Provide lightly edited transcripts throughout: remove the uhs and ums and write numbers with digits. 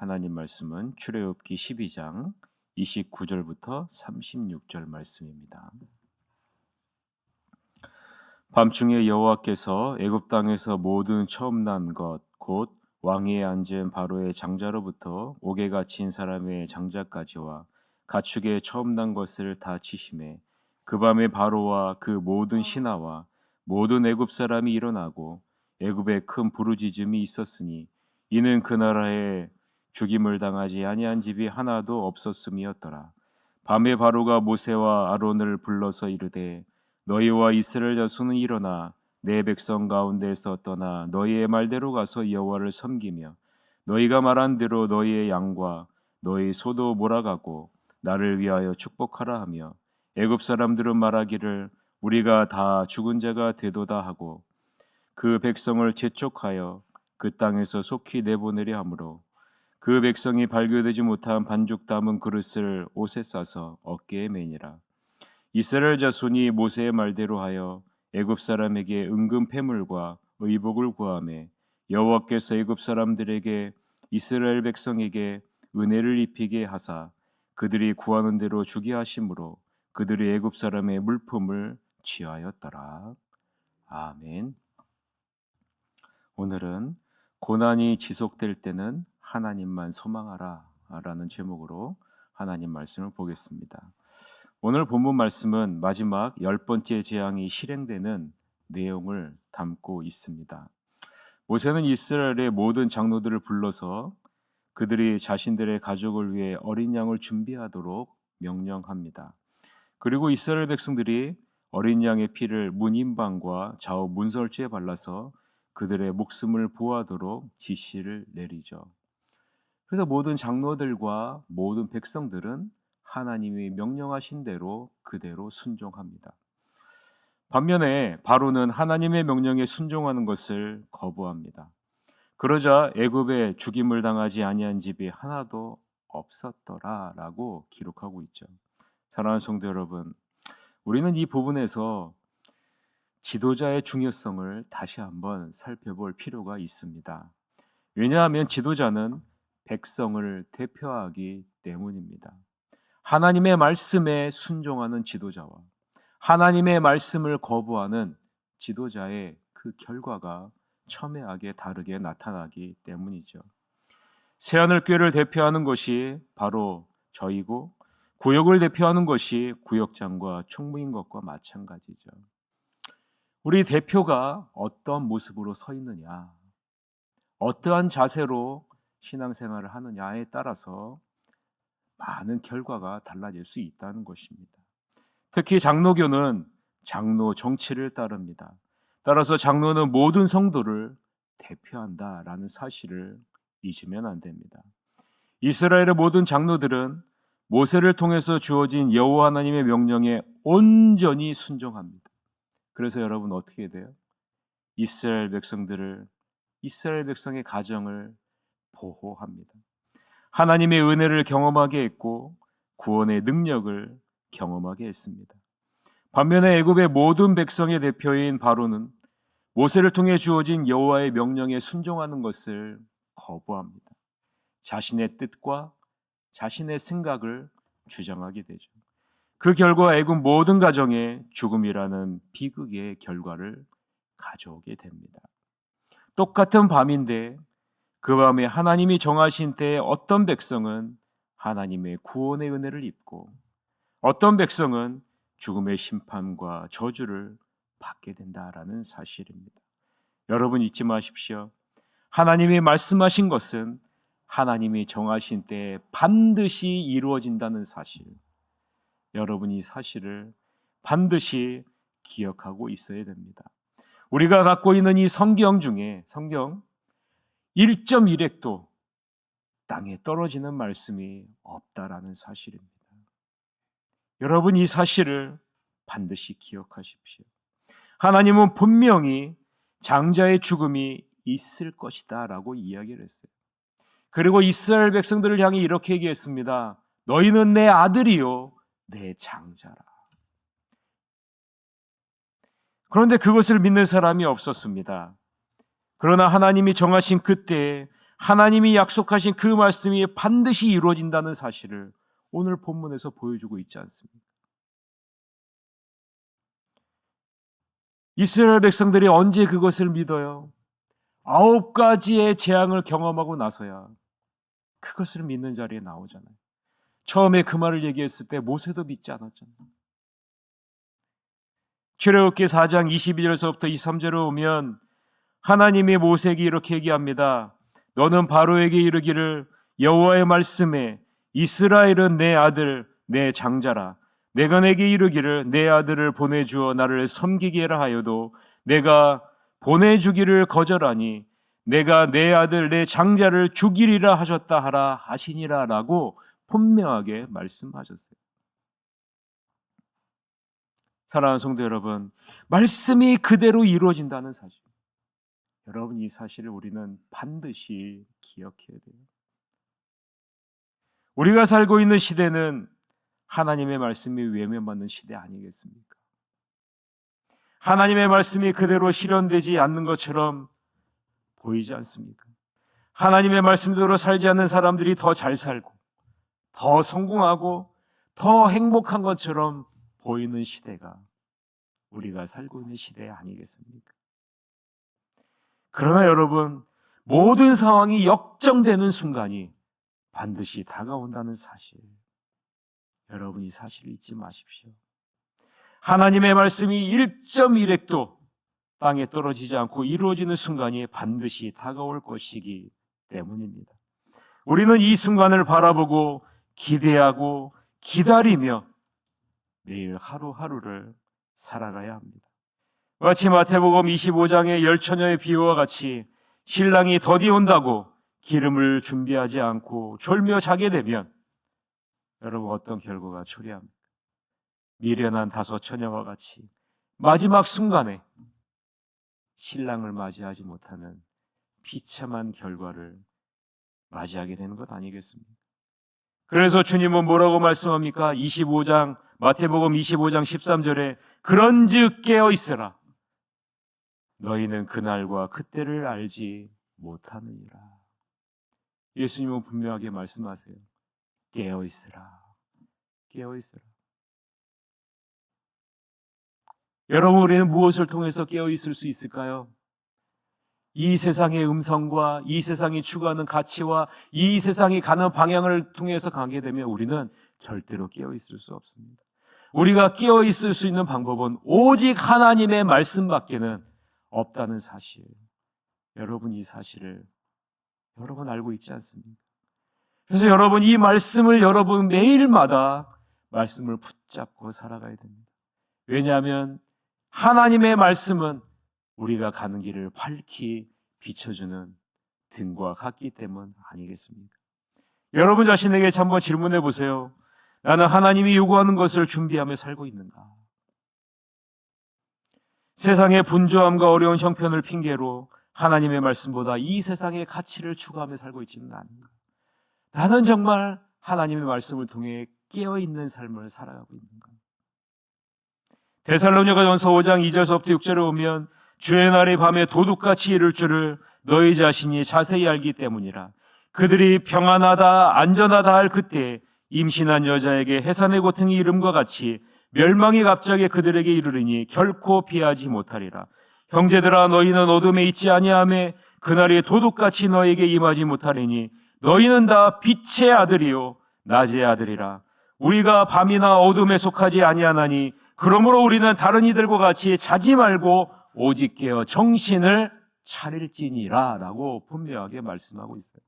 하나님 말씀은 출애굽기 12장 29절부터 36절 말씀입니다. 밤중에 여호와께서 애굽 땅에서 모든 처음 난 것 곧 왕위에 앉은 바로의 장자로부터 옥에 갇힌 사람의 장자까지와 가축의 처음 난 것을 다 치심에 그 밤에 바로와 그 모든 신하와 모든 애굽 사람이 일어나고 애굽에 큰 부르짖음이 있었으니 이는 그 나라에 죽임을 당하지 아니한 집이 하나도 없었음이었더라. 밤에 바로가 모세와 아론을 불러서 이르되 너희와 이스라엘 자손은 일어나 내 백성 가운데서 떠나 너희의 말대로 가서 여호와를 섬기며 너희가 말한 대로 너희의 양과 너희 소도 몰아가고 나를 위하여 축복하라 하며 애굽 사람들은 말하기를 우리가 다 죽은 자가 되도다 하고 그 백성을 재촉하여 그 땅에서 속히 내보내려 하므로 그 백성이 발교되지 못한 반죽 담은 그릇을 옷에 싸서 어깨에 매니라. 이스라엘 자손이 모세의 말대로 하여 애굽 사람에게 은금 패물과 의복을 구하매 여호와께서 애굽 사람들에게 이스라엘 백성에게 은혜를 입히게 하사 그들이 구하는 대로 주게 하심으로 그들이 애굽 사람의 물품을 취하였더라. 아멘. 오늘은 고난이 지속될 때는 하나님만 소망하라 라는 제목으로 하나님 말씀을 보겠습니다. 오늘 본문 말씀은 마지막 10번째 재앙이 실행되는 내용을 담고 있습니다. 모세는 이스라엘의 모든 장로들을 불러서 그들이 자신들의 가족을 위해 어린 양을 준비하도록 명령합니다. 그리고 이스라엘 백성들이 어린 양의 피를 문인방과 좌우 문설주에 발라서 그들의 목숨을 보호하도록 지시를 내리죠. 그래서 모든 장로들과 모든 백성들은 하나님이 명령하신 대로 그대로 순종합니다. 반면에 바로는 하나님의 명령에 순종하는 것을 거부합니다. 그러자 애굽에 죽임을 당하지 아니한 집이 하나도 없었더라라고 기록하고 있죠. 사랑하는 성도 여러분, 우리는 이 부분에서 지도자의 중요성을 다시 한번 살펴볼 필요가 있습니다. 왜냐하면 지도자는 백성을 대표하기 때문입니다. 하나님의 말씀에 순종하는 지도자와 하나님의 말씀을 거부하는 지도자의 그 결과가 첨예하게 다르게 나타나기 때문이죠. 새하늘교회를 대표하는 것이 바로 저희고 구역을 대표하는 것이 구역장과 총무인 것과 마찬가지죠. 우리 대표가 어떤 모습으로 서 있느냐, 어떠한 자세로 신앙생활을 하느냐에 따라서 많은 결과가 달라질 수 있다는 것입니다. 특히 장로교는 장로 정치를 따릅니다. 따라서 장로는 모든 성도를 대표한다라는 사실을 잊으면 안 됩니다. 이스라엘의 모든 장로들은 모세를 통해서 주어진 여호와 하나님의 명령에 온전히 순종합니다. 그래서 여러분 어떻게 돼요? 이스라엘 백성의 가정을 보호합니다. 하나님의 은혜를 경험하게 했고 구원의 능력을 경험하게 했습니다. 반면에 애굽의 모든 백성의 대표인 바로는 모세를 통해 주어진 여호와의 명령에 순종하는 것을 거부합니다. 자신의 뜻과 자신의 생각을 주장하게 되죠. 그 결과 애굽 모든 가정에 죽음이라는 비극의 결과를 가져오게 됩니다. 똑같은 밤인데 그 밤에 하나님이 정하신 때에 어떤 백성은 하나님의 구원의 은혜를 입고 어떤 백성은 죽음의 심판과 저주를 받게 된다라는 사실입니다. 여러분 잊지 마십시오. 하나님이 말씀하신 것은 하나님이 정하신 때에 반드시 이루어진다는 사실. 여러분 이 사실을 반드시 기억하고 있어야 됩니다. 우리가 갖고 있는 이 성경 중에 성경 1.1획도 땅에 떨어지는 말씀이 없다라는 사실입니다. 여러분 이 사실을 반드시 기억하십시오. 하나님은 분명히 장자의 죽음이 있을 것이다 라고 이야기를 했어요. 그리고 이스라엘 백성들을 향해 이렇게 얘기했습니다. 너희는 내 아들이요 내 장자라. 그런데 그것을 믿는 사람이 없었습니다. 그러나 하나님이 정하신 그때에 하나님이 약속하신 그 말씀이 반드시 이루어진다는 사실을 오늘 본문에서 보여주고 있지 않습니까? 이스라엘 백성들이 언제 그것을 믿어요? 9가지의 재앙을 경험하고 나서야 그것을 믿는 자리에 나오잖아요. 처음에 그 말을 얘기했을 때 모세도 믿지 않았잖아요. 출애굽기 4장 22절에서부터 23절에 오면 하나님이 모세에게 이렇게 얘기합니다. 너는 바로에게 이르기를 여호와의 말씀에 이스라엘은 내 아들 내 장자라. 내가 내게 이르기를 내 아들을 보내주어 나를 섬기게 하라 하여도 내가 보내주기를 거절하니 내가 내 아들 내 장자를 죽이리라 하셨다 하라 하시니라 라고 분명하게 말씀하셨어요. 사랑하는 성도 여러분, 말씀이 그대로 이루어진다는 사실, 여러분 이 사실을 우리는 반드시 기억해야 돼요. 우리가 살고 있는 시대는 하나님의 말씀이 외면받는 시대 아니겠습니까? 하나님의 말씀이 그대로 실현되지 않는 것처럼 보이지 않습니까? 하나님의 말씀대로 살지 않는 사람들이 더 잘 살고 더 성공하고 더 행복한 것처럼 보이는 시대가 우리가 살고 있는 시대 아니겠습니까? 그러나 여러분, 모든 상황이 역정되는 순간이 반드시 다가온다는 사실, 여러분 이 사실을 잊지 마십시오. 하나님의 말씀이 1.1핵도 땅에 떨어지지 않고 이루어지는 순간이 반드시 다가올 것이기 때문입니다. 우리는 이 순간을 바라보고 기대하고 기다리며 매일 하루하루를 살아가야 합니다. 마치 마태복음 25장의 10처녀의 비유와 같이 신랑이 더디 온다고 기름을 준비하지 않고 졸며 자게 되면 여러분 어떤 결과가 초래합니까? 미련한 5처녀와 같이 마지막 순간에 신랑을 맞이하지 못하는 비참한 결과를 맞이하게 되는 것 아니겠습니까? 그래서 주님은 뭐라고 말씀합니까? 마태복음 25장 13절에 그런즉 깨어 있으라. 너희는 그날과 그때를 알지 못하느니라. 예수님은 분명하게 말씀하세요. 깨어 있으라. 깨어 있으라. 여러분, 우리는 무엇을 통해서 깨어 있을 수 있을까요? 이 세상의 음성과 이 세상이 추구하는 가치와 이 세상이 가는 방향을 통해서 가게 되면 우리는 절대로 깨어 있을 수 없습니다. 우리가 깨어 있을 수 있는 방법은 오직 하나님의 말씀밖에는 없다는 사실. 여러분 이 사실을 여러분 알고 있지 않습니까? 그래서 여러분 이 말씀을 여러분 매일마다 말씀을 붙잡고 살아가야 됩니다. 왜냐하면 하나님의 말씀은 우리가 가는 길을 밝히 비춰주는 등과 같기 때문 아니겠습니까? 여러분 자신에게 한번 질문해 보세요. 나는 하나님이 요구하는 것을 준비하며 살고 있는가? 세상의 분주함과 어려운 형편을 핑계로 하나님의 말씀보다 이 세상의 가치를 추구하며 살고 있지는 않는가? 나는 정말 하나님의 말씀을 통해 깨어있는 삶을 살아가고 있는가? 데살로니가전서 5장 2절부터 6절에 보면 주의 날이 밤에 도둑같이 이를 줄을 너희 자신이 자세히 알기 때문이라. 그들이 평안하다 안전하다 할 그때 임신한 여자에게 해산의 고통이 이름과 같이 멸망이 갑자기 그들에게 이르리니 결코 피하지 못하리라. 형제들아 너희는 어둠에 있지 아니하매 그날이 도둑같이 너희에게 임하지 못하리니 너희는 다 빛의 아들이요 낮의 아들이라. 우리가 밤이나 어둠에 속하지 아니하나니 그러므로 우리는 다른 이들과 같이 자지 말고 오직 깨어 정신을 차릴지니라 라고 분명하게 말씀하고 있어요.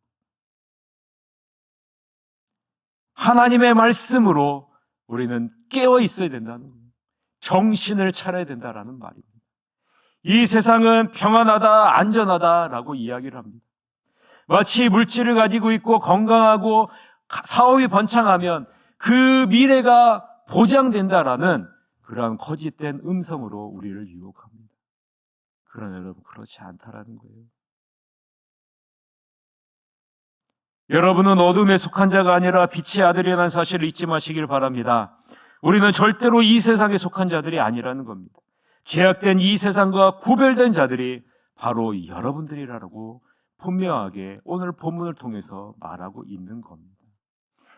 하나님의 말씀으로 우리는 깨어 있어야 된다는 거예요. 정신을 차려야 된다라는 말입니다. 이 세상은 평안하다, 안전하다라고 이야기를 합니다. 마치 물질을 가지고 있고 건강하고 사업이 번창하면 그 미래가 보장된다라는 그러한 거짓된 음성으로 우리를 유혹합니다. 그러나 여러분 그렇지 않다라는 거예요. 여러분은 어둠에 속한 자가 아니라 빛의 아들이라는 사실을 잊지 마시길 바랍니다. 우리는 절대로 이 세상에 속한 자들이 아니라는 겁니다. 죄악된 이 세상과 구별된 자들이 바로 여러분들이라고 분명하게 오늘 본문을 통해서 말하고 있는 겁니다.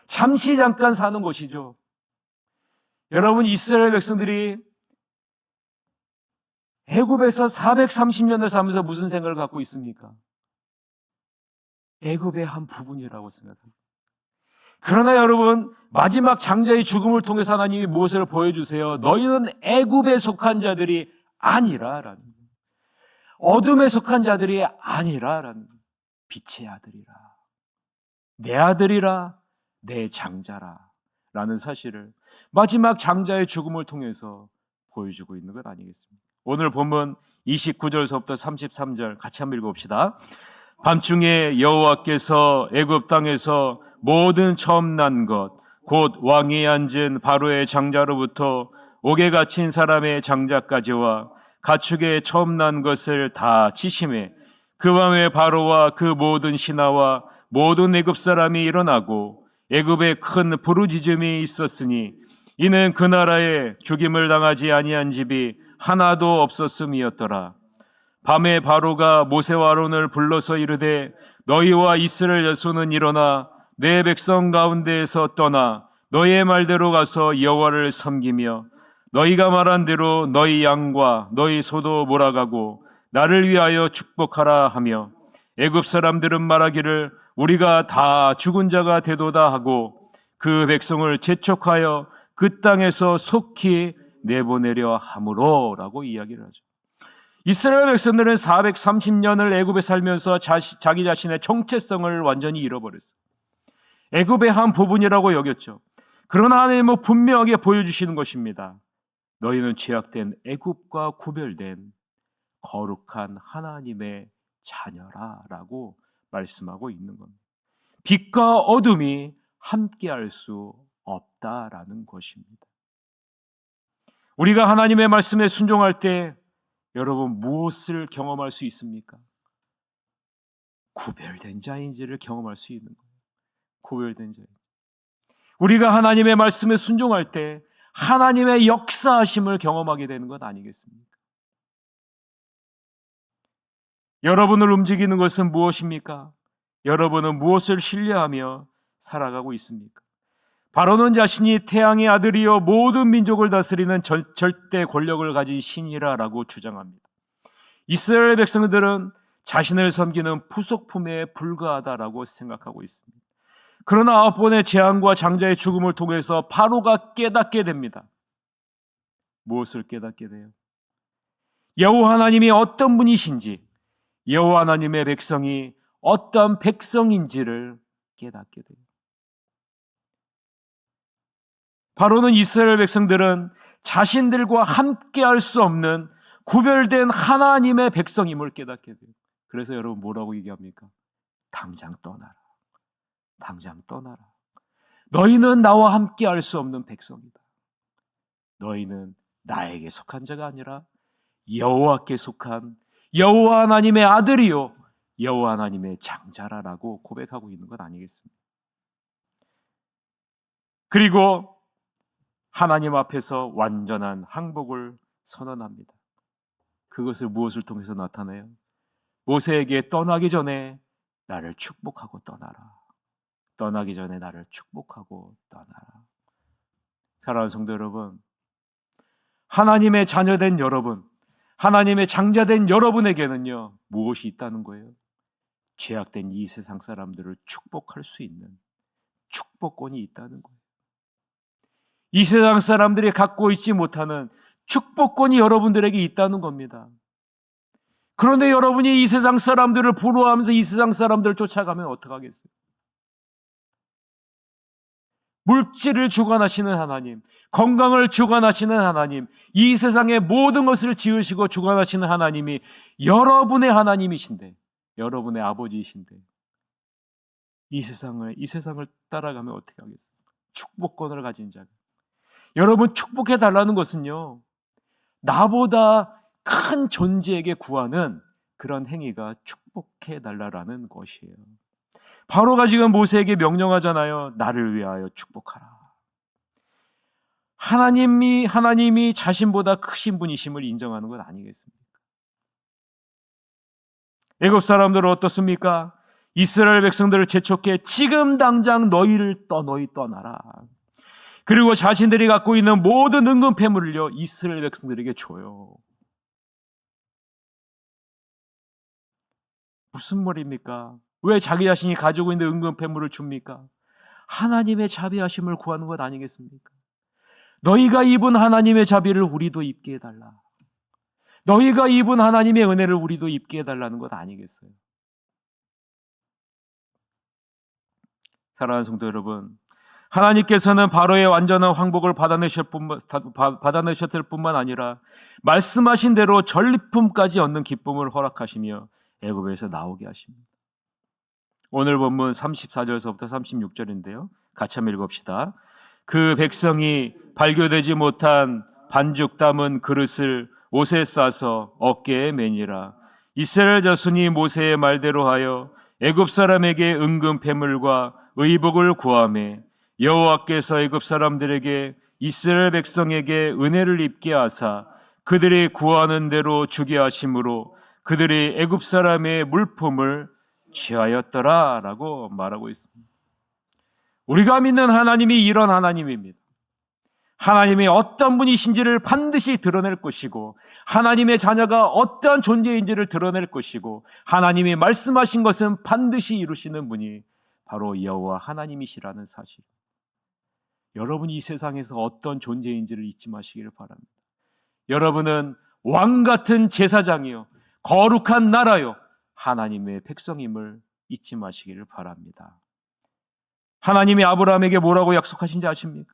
잠시 잠깐 사는 곳이죠. 여러분, 이스라엘 백성들이 애굽에서 430년을 살면서 무슨 생각을 갖고 있습니까? 애굽의 한 부분이라고 생각합니다. 그러나 여러분, 마지막 장자의 죽음을 통해서 하나님이 무엇을 보여주세요? 너희는 애굽에 속한 자들이 아니라라는 거예요. 어둠에 속한 자들이 아니라라는 거예요. 빛의 아들이라, 내 아들이라, 내 장자라 라는 사실을 마지막 장자의 죽음을 통해서 보여주고 있는 것 아니겠습니까? 오늘 본문 29절서부터 33절 같이 한번 읽어봅시다. 밤중에 여호와께서 애굽 땅에서 모든 처음 난 것 곧 왕이 앉은 바로의 장자로부터 옥에 갇힌 사람의 장자까지와 가축의 처음 난 것을 다 치심해 그 밤에 바로와 그 모든 신하와 모든 애굽 사람이 일어나고 애굽에 큰 부르짖음이 있었으니 이는 그 나라에 죽임을 당하지 아니한 집이 하나도 없었음이었더라. 밤에 바로가 모세와 아론을 불러서 이르되 너희와 이스라엘 자손은 일어나 내 백성 가운데에서 떠나 너희의 말대로 가서 여호와를 섬기며 너희가 말한 대로 너희 양과 너희 소도 몰아가고 나를 위하여 축복하라 하며 애굽 사람들은 말하기를 우리가 다 죽은 자가 되도다 하고 그 백성을 재촉하여 그 땅에서 속히 내보내려 함으로라고 이야기를 하죠. 이스라엘 백성들은 430년을 애굽에 살면서 자기 자신의 정체성을 완전히 잃어버렸어요. 애굽의 한 부분이라고 여겼죠. 그러나 하나님은 분명하게 보여주시는 것입니다. 너희는 죄악된 애굽과 구별된 거룩한 하나님의 자녀라 라고 말씀하고 있는 겁니다. 빛과 어둠이 함께할 수 없다라는 것입니다. 우리가 하나님의 말씀에 순종할 때 여러분 무엇을 경험할 수 있습니까? 구별된 자인지를 경험할 수 있는 거예요. 구별된 자. 우리가 하나님의 말씀에 순종할 때 하나님의 역사하심을 경험하게 되는 것 아니겠습니까? 여러분을 움직이는 것은 무엇입니까? 여러분은 무엇을 신뢰하며 살아가고 있습니까? 바로는 자신이 태양의 아들이요 모든 민족을 다스리는 절대 권력을 가진 신이라고 주장합니다. 이스라엘 백성들은 자신을 섬기는 부속품에 불과하다라고 생각하고 있습니다. 그러나 9번의 재앙과 장자의 죽음을 통해서 바로가 깨닫게 됩니다. 무엇을 깨닫게 돼요? 여호와 하나님이 어떤 분이신지, 여호와 하나님의 백성이 어떤 백성인지를 깨닫게 돼요. 바로는 이스라엘 백성들은 자신들과 함께 할 수 없는 구별된 하나님의 백성임을 깨닫게 돼요. 그래서 여러분 뭐라고 얘기합니까? 당장 떠나라. 당장 떠나라. 너희는 나와 함께 할 수 없는 백성이다. 너희는 나에게 속한 자가 아니라 여호와께 속한 여호와 하나님의 아들이요 여호와 하나님의 장자라라고 고백하고 있는 것 아니겠습니까? 그리고 하나님 앞에서 완전한 항복을 선언합니다. 그것을 무엇을 통해서 나타내요? 모세에게 떠나기 전에 나를 축복하고 떠나라. 떠나기 전에 나를 축복하고 떠나라. 사랑하는 성도 여러분, 하나님의 자녀된 여러분, 하나님의 장자된 여러분에게는요 무엇이 있다는 거예요? 죄악된 이 세상 사람들을 축복할 수 있는 축복권이 있다는 거예요. 이 세상 사람들이 갖고 있지 못하는 축복권이 여러분들에게 있다는 겁니다. 그런데 여러분이 이 세상 사람들을 부러워하면서 이 세상 사람들을 쫓아가면 어떡하겠어요? 물질을 주관하시는 하나님, 건강을 주관하시는 하나님, 이 세상의 모든 것을 지으시고 주관하시는 하나님이 여러분의 하나님이신데, 여러분의 아버지이신데, 이 세상을 따라가면 어떻게 하겠어요? 축복권을 가진 자가. 여러분 축복해 달라는 것은요, 나보다 큰 존재에게 구하는 그런 행위가 축복해 달라라는 것이에요. 바로가 지금 모세에게 명령하잖아요. 나를 위하여 축복하라. 하나님이 자신보다 크신 분이심을 인정하는 것 아니겠습니까? 애굽 사람들은 어떻습니까? 이스라엘 백성들을 재촉해 지금 당장 너희 떠나라. 그리고 자신들이 갖고 있는 모든 은근패물을요, 이스라엘 백성들에게 줘요. 무슨 말입니까? 왜 자기 자신이 가지고 있는 은근패물을 줍니까? 하나님의 자비하심을 구하는 것 아니겠습니까? 너희가 입은 하나님의 자비를 우리도 입게 해달라. 너희가 입은 하나님의 은혜를 우리도 입게 해달라는 것 아니겠어요? 사랑하는 성도 여러분, 하나님께서는 바로의 완전한 황복을 받아내셨을 뿐만 아니라 말씀하신 대로 전리품까지 얻는 기쁨을 허락하시며 애굽에서 나오게 하십니다. 오늘 본문 34절에서부터 36절인데요. 같이 한번 읽읍시다. 그 백성이 발교되지 못한 반죽 담은 그릇을 옷에 싸서 어깨에 매니라. 이스라엘 자손이 모세의 말대로 하여 애굽 사람에게 은금 패물과 의복을 구하매 여호와께서 애굽 사람들에게 이스라엘 백성에게 은혜를 입게 하사 그들이 구하는 대로 주게 하심으로 그들이 애굽 사람의 물품을 취하였더라라고 말하고 있습니다. 우리가 믿는 하나님이 이런 하나님입니다. 하나님이 어떤 분이신지를 반드시 드러낼 것이고 하나님의 자녀가 어떠한 존재인지를 드러낼 것이고 하나님이 말씀하신 것은 반드시 이루시는 분이 바로 여호와 하나님이시라는 사실. 여러분이 이 세상에서 어떤 존재인지를 잊지 마시기를 바랍니다. 여러분은 왕 같은 제사장이요, 거룩한 나라요, 하나님의 백성임을 잊지 마시기를 바랍니다. 하나님이 아브라함에게 뭐라고 약속하신지 아십니까?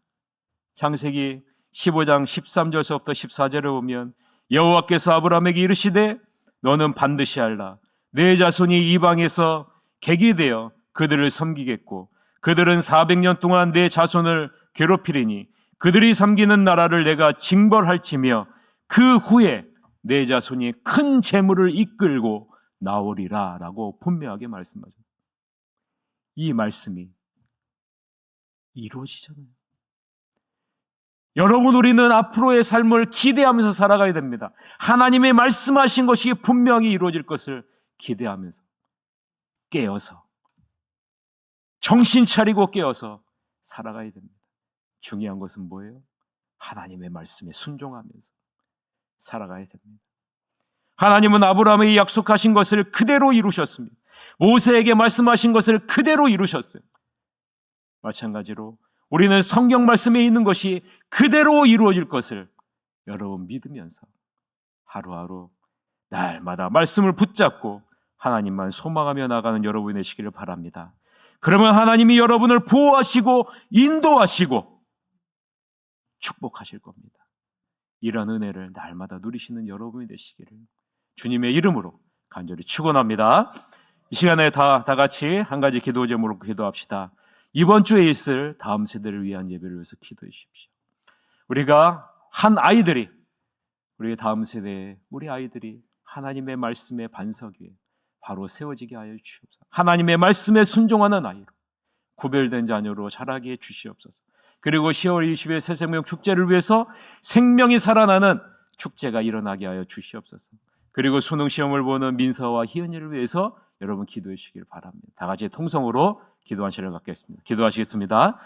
창세기 15장 13절서부터 14절에 보면 여호와께서 아브라함에게 이르시되 너는 반드시 알라. 내 자손이 이방에서 객이 되어 그들을 섬기겠고 그들은 400년 동안 내 자손을 괴롭히리니 그들이 섬기는 나라를 내가 징벌할지며 그 후에 내 자손이 큰 재물을 이끌고 나오리라 라고 분명하게 말씀하죠. 이 말씀이 이루어지잖아요. 여러분, 우리는 앞으로의 삶을 기대하면서 살아가야 됩니다. 하나님의 말씀하신 것이 분명히 이루어질 것을 기대하면서 깨어서 정신 차리고 깨어서 살아가야 됩니다. 중요한 것은 뭐예요? 하나님의 말씀에 순종하면서 살아가야 됩니다. 하나님은 아브라함에게 약속하신 것을 그대로 이루셨습니다. 모세에게 말씀하신 것을 그대로 이루셨어요. 마찬가지로 우리는 성경 말씀에 있는 것이 그대로 이루어질 것을 여러분 믿으면서 하루하루 날마다 말씀을 붙잡고 하나님만 소망하며 나가는 여러분이 되시기를 바랍니다. 그러면 하나님이 여러분을 보호하시고 인도하시고 축복하실 겁니다. 이런 은혜를 날마다 누리시는 여러분이 되시기를 주님의 이름으로 간절히 축원합니다. 이 시간에 다 같이 한 가지 기도 제목으로 기도합시다. 이번 주에 있을 다음 세대를 위한 예배를 위해서 기도해 주십시오. 우리가 우리 다음 세대에 우리 아이들이 하나님의 말씀의 반석 위에 바로 세워지게 하여 주시옵소서. 하나님의 말씀에 순종하는 아이로 구별된 자녀로 자라게 해 주시옵소서. 그리고 10월 20일 새생명 축제를 위해서 생명이 살아나는 축제가 일어나게 하여 주시옵소서. 그리고 수능 시험을 보는 민서와 희은이를 위해서 여러분 기도해 주시길 바랍니다. 다 같이 통성으로 기도한 시간을 갖겠습니다. 기도하시겠습니다.